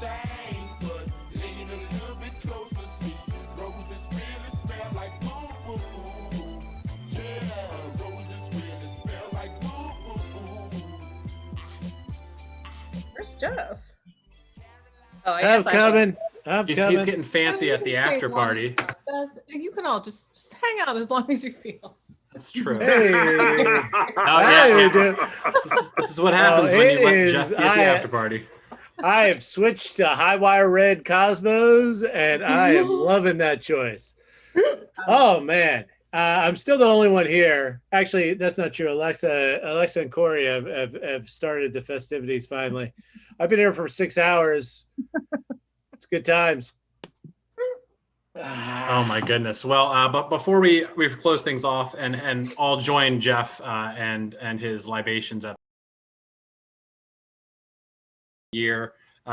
thing, but lean a little bit closer. See, roses really smell like boo boo boo. Yeah, roses really smell like boo boo boo. Where's Jeff? Oh, I I'm guess coming. I'm He's coming. getting fancy at the after party. Beth, you can all just hang out as long as you feel. That's true. Hey. This is what happens when you let Jeff be at the after party. I have switched to Highwire Red Cosmos, and I am loving that choice. Oh, man. I'm still the only one here. Actually, that's not true. Alexa and Corey have started the festivities finally. I've been here for 6 hours. It's good times. Oh my goodness. Well, but before we close things off and all join Jeff and his libations at the year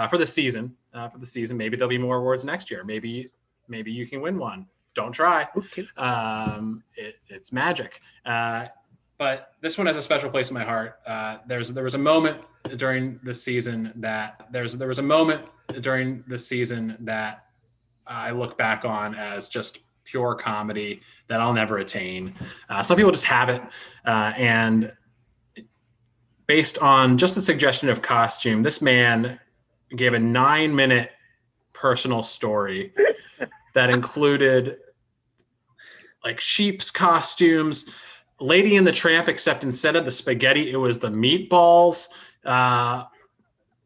for the season. Maybe there'll be more awards next year. Maybe you can win one. Don't try. Okay. It's magic. But this one has a special place in my heart. There was a moment during the season that I look back on as just pure comedy that I'll never attain. Some people just have it. And based on just the suggestion of costume, this man gave a 9-minute personal story that included like sheep's costumes, Lady and the Tramp, except instead of the spaghetti, it was the meatballs,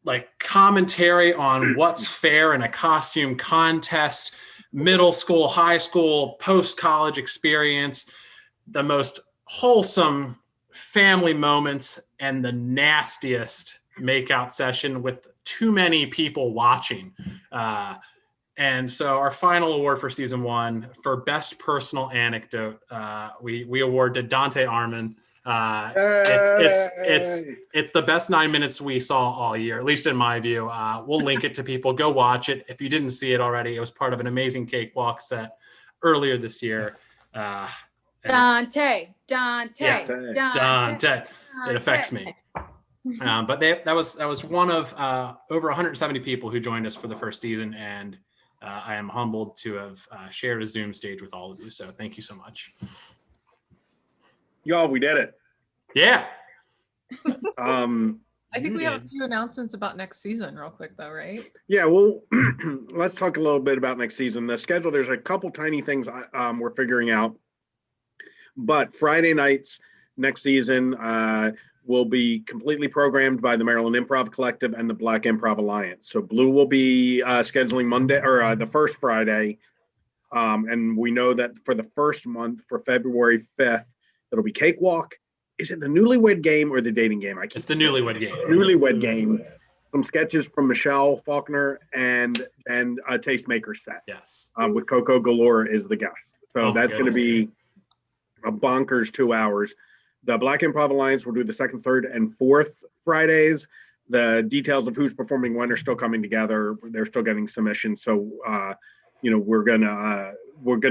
like commentary on what's fair in a costume contest, middle school, high school, post-college experience, the most wholesome family moments, and the nastiest makeout session with too many people watching. And so our final award for season 1 for best personal anecdote, we award to Dante Arman. It's the best 9 minutes we saw all year, at least in my view. We'll link it to people. Go watch it. If you didn't see it already, it was part of an amazing cakewalk set earlier this year. Dante. It affects me. But that was one of over 170 people who joined us for the first season, and I am humbled to have shared a Zoom stage with all of you. So thank you so much. Y'all, we did it. Yeah. I think we have a few announcements about next season real quick though, right? Yeah, well, let's talk a little bit about next season. The schedule, there's a couple tiny things we're figuring out. But Friday nights next season will be completely programmed by the Maryland Improv Collective and the Black Improv Alliance. So Blue will be scheduling Monday or the first Friday. And we know that for the first month, for February 5th, it'll be Cakewalk. Is it the Newlywed Game or the Dating Game? It's the Newlywed Game. Newlywed Game. Some sketches from Michelle Faulkner and a Tastemaker set. Yes. With Coco Galore is the guest. So that's going to be a bonkers 2 hours. The Black Improv Alliance will do the second, third, and fourth Fridays. The details of who's performing when are still coming together. They're still getting submissions. So, we're gonna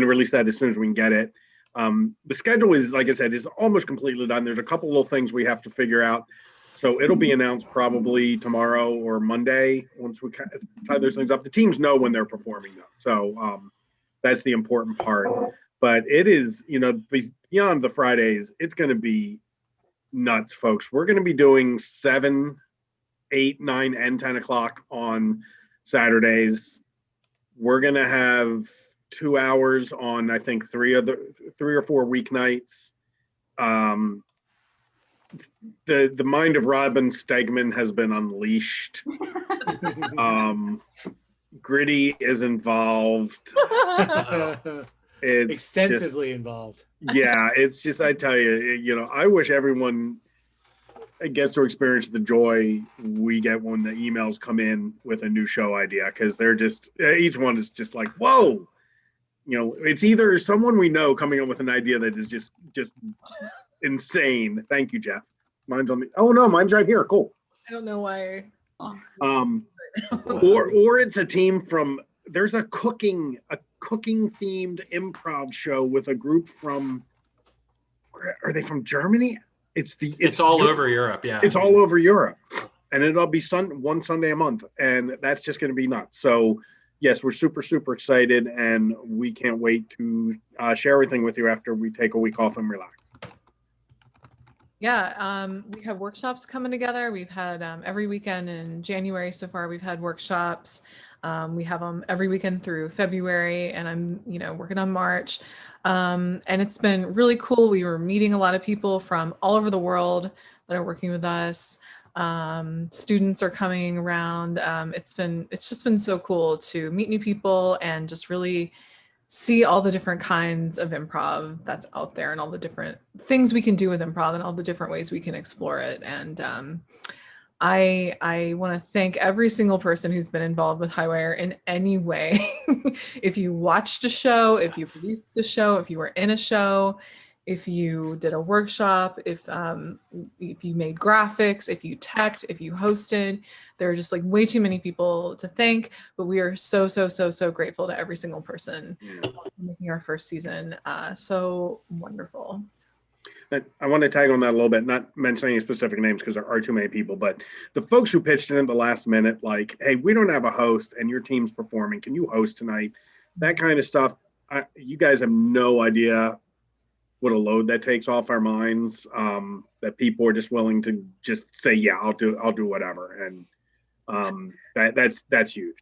release that as soon as we can get it. The schedule is, like I said, is almost completely done. There's a couple little things we have to figure out. So it'll be announced probably tomorrow or Monday once we tie those things up. The teams know when they're performing though. So that's the important part. But it is, beyond the Fridays, it's going to be nuts, folks. We're going to be doing 7, 8, 9, and 10 o'clock on Saturdays. We're going to have 2 hours on, I think, 3 or 4 weeknights. The mind of Robin Stegman has been unleashed. Gritty is involved. It's extensively involved. Yeah, it's just, I tell you, I wish everyone gets to experience the joy we get when the emails come in with a new show idea, because they're just, each one is just like, whoa. It's either someone we know coming up with an idea that is just insane. Thank you, Jeff. Mine's mine's right here. Cool. I don't know why. Or it's a team from, there's a cooking themed improv show with a group from, are they from Germany? It's all over Europe. Yeah. It's all over Europe. and it'll be one Sunday a month, and that's just going to be nuts. So yes, we're super, super excited, and we can't wait to share everything with you after we take a week off and relax. Yeah, we have workshops coming together. We've had every weekend in January so far, we've had workshops. We have them every weekend through February, and I'm, working on March. And it's been really cool. We were meeting a lot of people from all over the world that are working with us. Students are coming around. It's just been so cool to meet new people and just really see all the different kinds of improv that's out there and all the different things we can do with improv and all the different ways we can explore it. And I want to thank every single person who's been involved with Highwire in any way. If you watched a show, if you produced a show, if you were in a show, if you did a workshop, if you made graphics, if you teched, if you hosted, there are just like way too many people to thank, but we are so grateful to every single person making our first season so wonderful. I want to tag on that a little bit, not mentioning any specific names because there are too many people, but the folks who pitched in at the last minute, like, hey, we don't have a host and your team's performing. Can you host tonight? That kind of stuff. You guys have no idea what a load that takes off our minds, that people are just willing to just say, yeah, I'll do whatever. And that's huge.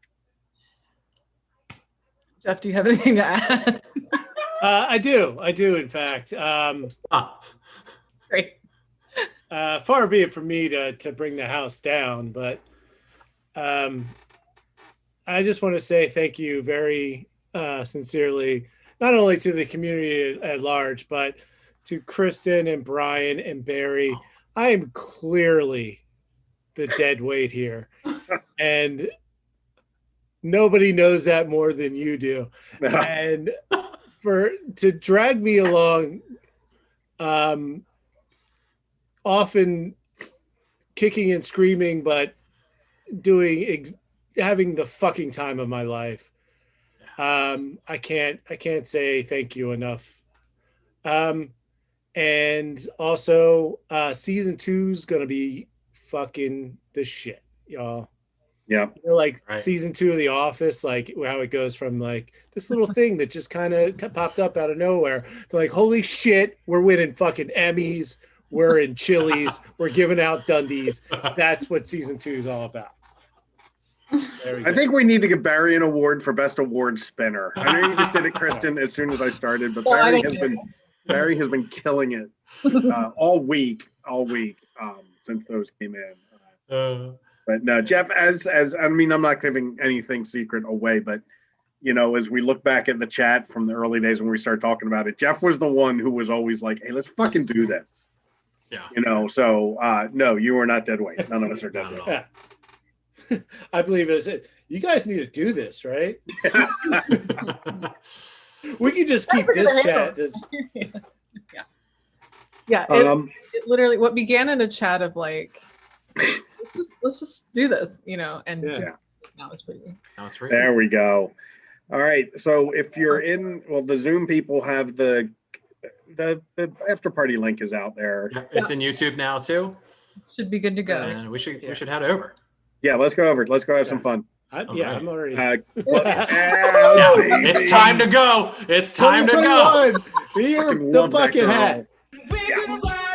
Jeff, do you have anything to add? I do. In fact, Great. Far be it from me to bring the house down, but I just want to say thank you very sincerely, not only to the community at large, but to Kristen and Brian and Barry. I am clearly the dead weight here, and nobody knows that more than you do. And to drag me along, often kicking and screaming, but having the fucking time of my life. I can't say thank you enough. And also, season 2's gonna be fucking the shit, y'all. Yeah. Right. Season 2 of The Office, like how it goes from like this little thing that just kind of popped up out of nowhere to like, holy shit, we're winning fucking Emmys, we're in Chili's, we're giving out Dundies. That's what season 2 is all about. I think we need to give Barry an award for best award spinner. I know you just did it, Kristen, as soon as I started, but Barry has been killing it all week since those came in. But no, Jeff, as I mean, I'm not giving anything secret away, but as we look back at the chat from the early days when we started talking about it, Jeff was the one who was always like, "Hey, let's fucking do this." Yeah. So no, you are not dead weight. None of us are dead weight. Yeah. I believe you guys need to do this, right? We can just keep this chat. Yeah. It literally, what began in a chat of like, let's just do this, and now it's pretty. Now it's there we go. All right. So if you're the Zoom people have the after party link is out there. Yeah, it's in YouTube now too. Should be good to go. And we should head over. Yeah, let's go over. Let's go have some fun. I'm already. It's time to go. It's time to go. Be the bucket hat. We're gonna